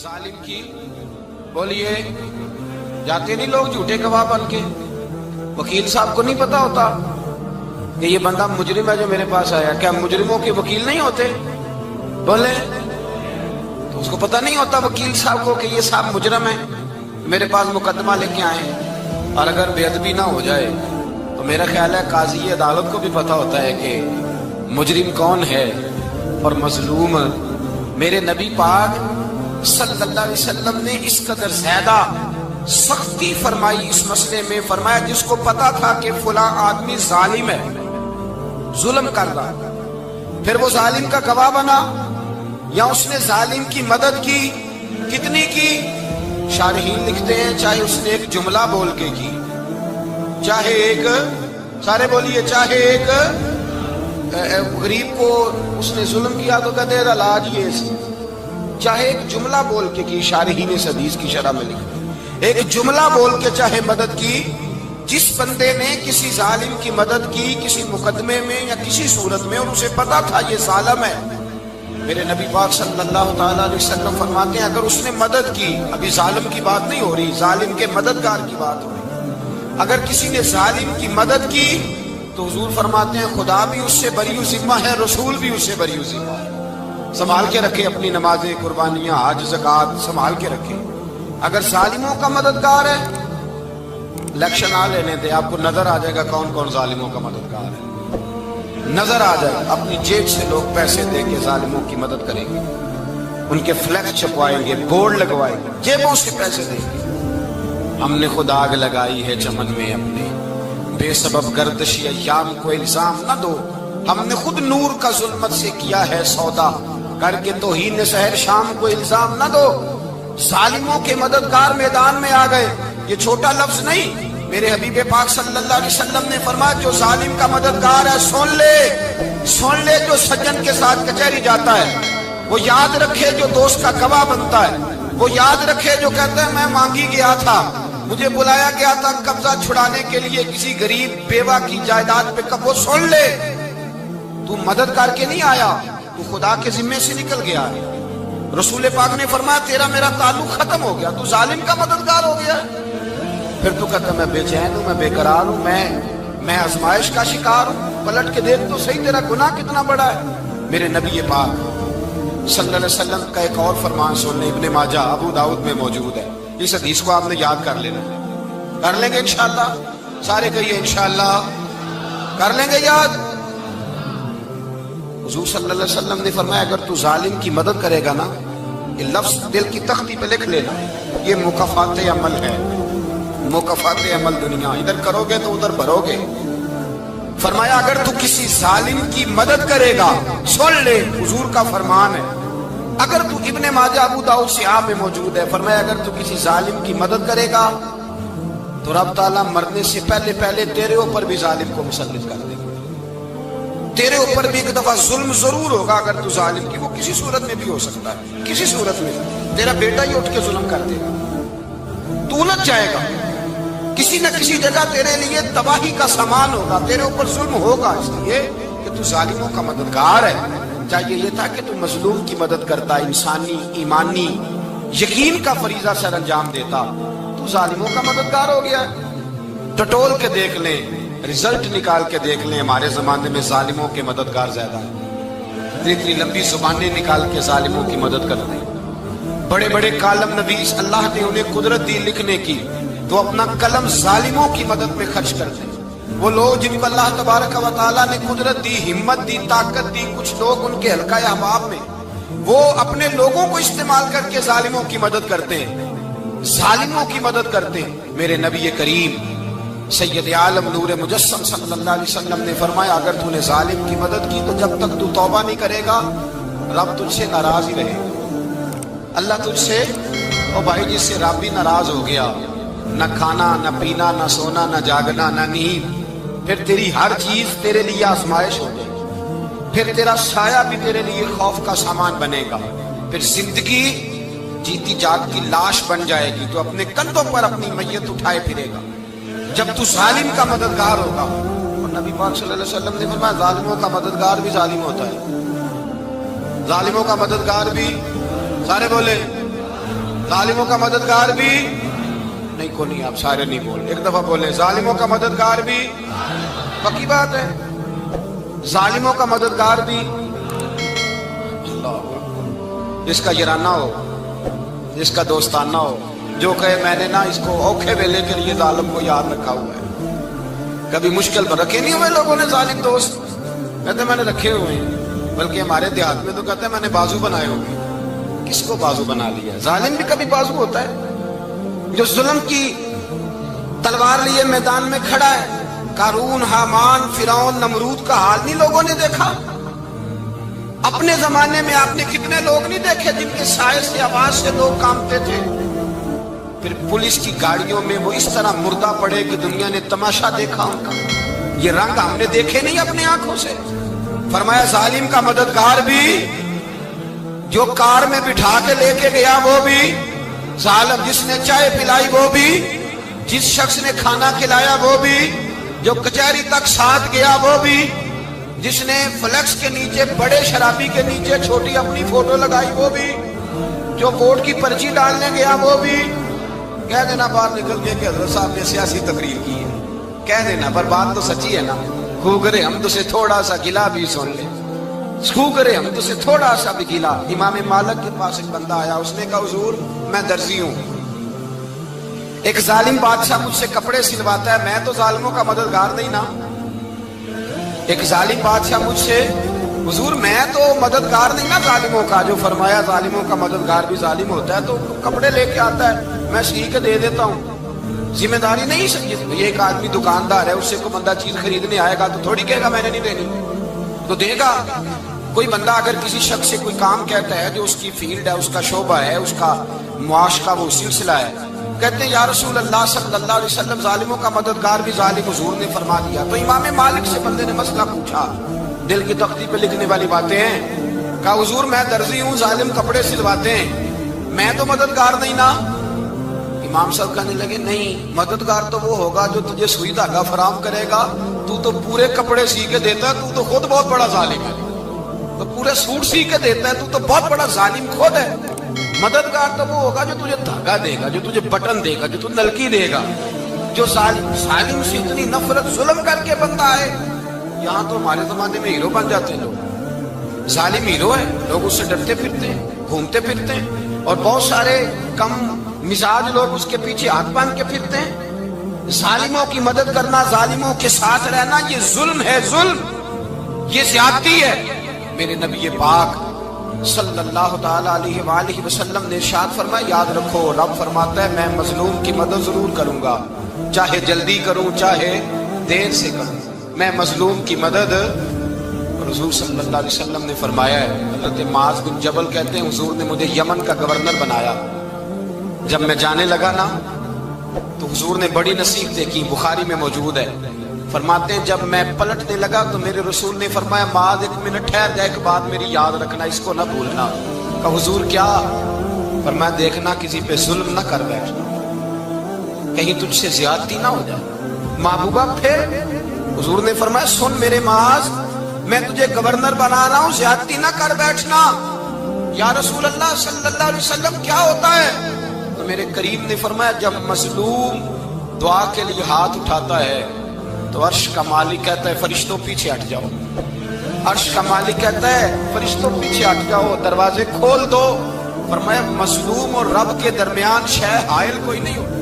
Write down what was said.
जालिम की बोलिए जाते नहीं लोग झूठे गवाह बन के। वकील साहब को नहीं पता होता कि ये बंदा मुजरिम है जो मेरे पास आया। क्या मुजरिमों के वकील नहीं होते? बोले तो उसको पता नहीं होता वकील साहब को कि ये साहब मुजरिम है, मेरे पास मुकदमा लेके आए। और अगर बेअदबी ना हो जाए तो मेरा ख्याल है काजी अदालत को भी पता होता है कि मुजरिम कौन है और मजलूम। मेरे नबी पाक सल्लल्लाहु अलैहि वसल्लम ने इस कदर ज्यादा सख्ती फरमाई इस मसले में। फरमाया जिसको पता था कि फला आदमी जालिम है, जुल्म कर रहा है, फिर वो जालिम का गवाह बना या उसने जालिम की मदद की, कितनी की? शारहीन लिखते हैं चाहे उसने एक जुमला बोल के की, चाहे एक, सारे बोलिए, चाहे एक गरीब को उसने जुल्म किया तो कहते हैं इलाज ये, चाहे एक जुमला बोल के की। शारहीन इस हदीस की शरह में लिखते एक जुमला बोल के चाहे मदद की। जिस बंदे ने किसी जालिम की मदद की किसी मुकदमे में या किसी सूरत में और उसे पता था ये जालिम है, मेरे नबी पाक सल्लल्लाहु ताला अलैहि वसल्लम फरमाते हैं अगर उसने मदद की, अभी जालिम की बात नहीं हो रही, जालिम के मददगार की बात हो रही, अगर किसी ने जालिम की मदद की तो हुजूर फरमाते हैं खुदा भी उससे बरी जिम्मा है, रसूल भी उससे बरी जिम्मा है। संभाल के रखे अपनी नमाजें, कुर्बानियां, हज, ज़कात संभाल के रखे। अगर जालिमों का मददगार है, इलेक्शन आ लेने दे, आपको नजर आ जाएगा कौन कौन जालिमों का मददगार है, नजर आ जाएगा। अपनी जेब से लोग पैसे दे के जालिमों की मदद करेंगे, उनके फ्लैक्स छपवाएंगे, बोर्ड लगवाएंगे, जेबों से पैसे देंगे। हमने खुद आग लगाई है चमन में अपने, बेसबब गर्दिश अय्याम को इल्जाम न दो। हमने खुद नूर का जुल्मत से किया है सौदा, करके तौहीन सहर शाम को इल्जाम न दो। जालिमों के मददगार मैदान में आ गए, ये छोटा लफ्ज नहीं। मेरे हबीब पाक सल्लल्लाहु अलैहि वसल्लम ने फरमाया जो जालिम का मददगार है सुन ले, जो सज्जन के साथ कचहरी जाता है वो याद रखे, जो दोस्त का गवाह बनता है वो याद रखे, जो कहता है मैं मांगी गया था, मुझे बुलाया गया था कब्जा छुड़ाने के लिए किसी गरीब बेवा की जायदाद पे, कब वो सुन ले तू मदद करके नहीं आया, तू खुदा के जिम्मे से निकल गया है। रसूल पाक ने फरमाया तेरा मेरा ताल्लुक खत्म हो गया, तू जालिम का मददगार हो गया। फिर तू कहता मैं बेचैन हूं, मैं बेकरार हूं, मैं आजमाइश का शिकार हूं। पलट के देख तो सही तेरा गुनाह कितना बड़ा है। मेरे नबी पाक सल्लल्लाहु अलैहि वसल्लम का एक और फरमान सुनने, इब्ने माजा अबू दाऊद में मौजूद है। इस हदीस को आपने याद कर लेना, कर लेंगे इंशाअल्लाह, सारे कहिए इंशाअल्लाह कर लेंगे याद। हुजूर सल्लल्लाहु अलैहि वसल्लम ने फरमाया अगर तू जालिम की मदद करेगा ना, ये लफ्ज दिल की तख्ती पे लिख लेना, ये मुकाफात अमल है, मुकाफात अमल दुनिया, इधर करोगे तो उधर भरोगे। फरमाया अगर तू किसी जालिम की मदद करेगा, सुन ले हुजूर का फरमान है, अगर तू इब्ने माजा अबू दाऊद से आप में मौजूद है, फरमाया अगर तू किसी जालिम की मदद करेगा तो रब ताला मरने से पहले पहले तेरे ऊपर भी जालिम को मुसल्लित कर देगा। तेरे ऊपर भी एक दफा जुल्म जरूर होगा अगर तू जालिम की, वो किसी सूरत में भी हो सकता है, किसी सूरत में तेरा बेटा ही उठ के जुल्म कर देगा, तू उलझ जाएगा, किसी न किसी जगह तेरे लिए तबाही का सामान होगा, तेरे ऊपर जुल्म होगा, इसलिए कि तू जालिमों का मददगार है। चाहिए ये था कि तू मजलूम की मदद करता, इंसानी ईमानी यकीन का फरीजा सर अंजाम देता, तू जालिमों का मददगार हो गया। टटोल के देख लें, रिजल्ट निकाल के देख लें, हमारे जमाने में जालिमों के मददगार ज्यादा है। इतनी लंबी जुबानें निकाल के जालिमों की मदद करते हैं। बड़े बड़े कालम नवीस अल्लाह ने उन्हें कुदरत दी लिखने की, तो अपना कलम जालिमों की मदद में खर्च करते हैं। वो लोग जिनको अल्लाह तबारक व तआला ने कुदरत दी, हिम्मत दी, ताकत दी, कुछ लोग उनके हल्का अहबाब में वो अपने लोगों को इस्तेमाल करके जालिमों की मदद करते हैं, जालिमों की मदद करते हैं। मेरे नबी करीम सैयद आलम नूर मुजस्सम सल्लल्लाहु अलैहि वसल्लम ने फरमाया अगर तूने जालिम की मदद की तो जब तक तू तौबा नहीं करेगा रब तुझसे नाराज ही रहेगा। अल्लाह तुझसे, ओ भाई जिससे रब भी नाराज हो गया, न खाना न पीना न सोना न जागना न नींद, फिर तेरी हर चीज तेरे लिए आजमाइश हो जाएगी, फिर तेरा साया भी तेरे लिए खौफ का सामान बनेगा, फिर जिंदगी जीती जागती लाश बन जाएगी, तो अपने कंधों पर अपनी मैयत उठाए फिरेगा जब तू जालिम का मददगार होगा। और नबी पाक सल्लल्लाहु अलैहि वसल्लम ने फरमाया जालिमों का मददगार भी जालिम होता है, जालिमों का मददगार भी, सारे बोले जालिमों का मददगार भी नहीं, को नहीं, आप सारे नहीं बोल, एक दफा बोले, जालिमों का मददगार भी, पक्की बात है, जालिमों का मददगार भी। जिसका यराना हो, जिसका दोस्ताना हो, जो कहे मैंने ना इसको औखे वेले के लिए जालिम को याद रखा हुआ है। कभी मुश्किल पर रखे नहीं हुए लोगों ने जालिम दोस्त, कहते मैंने रखे हुए हैं, बल्कि हमारे देहात में तो कहते हैं मैंने बाजू बनाए हुए। किसको बाजू बना लिया? जालिम भी कभी बाजू होता है, जो जुल्म की तलवार लिए मैदान में खड़ा है। कारून, हामान, फिरौन, नमरूद का हाल नहीं लोगों ने देखा? अपने जमाने में आपने कितने लोग नहीं देखे जिनके साए से, आवाज से लोग कांपते थे? फिर पुलिस की गाड़ियों में वो इस तरह मुर्दा पड़े कि दुनिया ने तमाशा देखा उनका। ये रंग हमने देखे नहीं अपने आंखों से। फरमाया जालिम का मददगार भी, जो कार में बिठा के लेके गया वो भी जालिम, जिसने चाय पिलाई वो भी, जिस शख्स ने खाना खिलाया वो भी, जो कचहरी तक साथ गया वो भी, जिसने फ्लेक्स के नीचे, बड़े शराबी के नीचे छोटी अपनी फोटो लगाई वो भी, जो वोट की पर्ची डालने गया वो भी। कह देना बाहर निकल के कि हजरत साहब ने सियासी तकरीर की है, कह देना, पर बात तो सच्ची है ना। खू करे हम तुझसे थोड़ा सा गिला भी सुन ले, खू करे हम तुझसे थोड़ा सा भी गिला। इमाम मालिक के पास एक बंदा आया, उसने कहा हुजूर मैं दर्जी हूं, एक जालिम बादशाह मुझसे कपड़े सिलवाता है, मैं तो जालिमों का मददगार नहीं ना। एक जालिम बादशाह मुझसे, हुजूर मैं तो मददगार नहीं ना जालिमों का, जो फरमाया जालिमों का मददगार भी जालिम होता है, तो कपड़े लेके आता है, मैं सी के दे देता हूँ, जिम्मेदारी नहीं समझी। ये एक आदमी दुकानदार है, उससे कोई बंदा चीज खरीदने आएगा तो थोड़ी कहेगा मैंने नहीं देनी, तो देगा। कोई बंदा अगर किसी शख्स से कोई काम कहता है जो उसकी फील्ड है, उसका शोबा है, उसका मुआश का वो सिलसिला है, कहते हैं या रसूल अल्लाह सल्लल्लाहु अलैहि वसल्लम जालिमों का मददगार भी जालिम, हुजूर ने फरमा दिया। तो इमाम मालिक से बंदे ने मसला पूछा, दिल की तख्ती पे लिखने वाली बातें हैं। कहा हुजूर मैं दर्जी हूँ, जालिम कपड़े सिलवाते हैं, मैं तो मददगार नहीं ना। इमाम साहब कहने लगे नहीं, मददगार तो वो होगा जो तुझे सुई धागा फराम करेगा, तू तो पूरे कपड़े सी के देता है, तू तो खुद बहुत बड़ा जालिम है। तो पूरे सूट सी के देता है, तू तो बहुत बड़ा जालिम खुद है। मददगार तो वो होगा जो तुझे धागा देगा, जो तुझे बटन देगा, जो तुझे नलकी देगा। जो जालिम से इतनी नफरत जुल्म करके बंदा है, यहाँ तो हमारे जमाने में हीरो बन जाते हैं लोग। जालिम हीरो है, लोग उससे डरते फिरते हैं, घूमते फिरते हैं, और बहुत सारे कम मिजाज लोग उसके पीछे हाथ बांध के फिरते हैं। जालिमों की मदद करना, जालिमों के साथ रहना, ये जुल्म है, जुल्म, ये ज्यादती है। मेरे नबी पाक सल्लल्लाहु ताला अलैहि वसल्लम ने इरशाद फरमाया, याद रखो रब फरमाता है मैं मजलूम की मदद जरूर करूंगा, चाहे जल्दी करूं चाहे देर से करूं, मैं मजलूम की मदद। हुजूर सल्लल्लाहु अलैहि वसल्लम ने फरमाया है, हज़रत मुआज़ बिन जबल कहते हैं हुजूर ने मुझे यमन का गवर्नर बनाया। जब मैं जाने लगा ना तो हुजूर ने बड़ी नसीहत देखी, बुखारी में मौजूद है। फरमाते हैं जब मैं पलटने लगा तो मेरे रसूल ने फरमाया माद एक मिनट ठहर जा, एक बात मेरी याद रखना, इसको ना भूलना। कहा हुजूर क्या? फरमाया देखना किसी पे जुल्म ना कर बैठना, कहीं तुझसे ज्यादती ना हो जाए। महबूबा फिर हुजूर ने फरमाया सुन मेरे माज, मैं तुझे गवर्नर बना रहा हूं, ज्यादती ना कर बैठना। या रसूल अल्लाह सल्लल्लाहु अलैहि वसल्लम क्या होता है? तो मेरे करीम ने फरमाया जब मजलूम दुआ के लिए हाथ उठाता है तो अर्श का मालिक कहता है फरिश्तों पीछे हट जाओ। अर्श का मालिक कहता है फरिश्तों पीछे हट जाओ, दरवाजे खोल दो। फरमाया मजलूम और रब के दरमियान शय हायल कोई नहीं होता।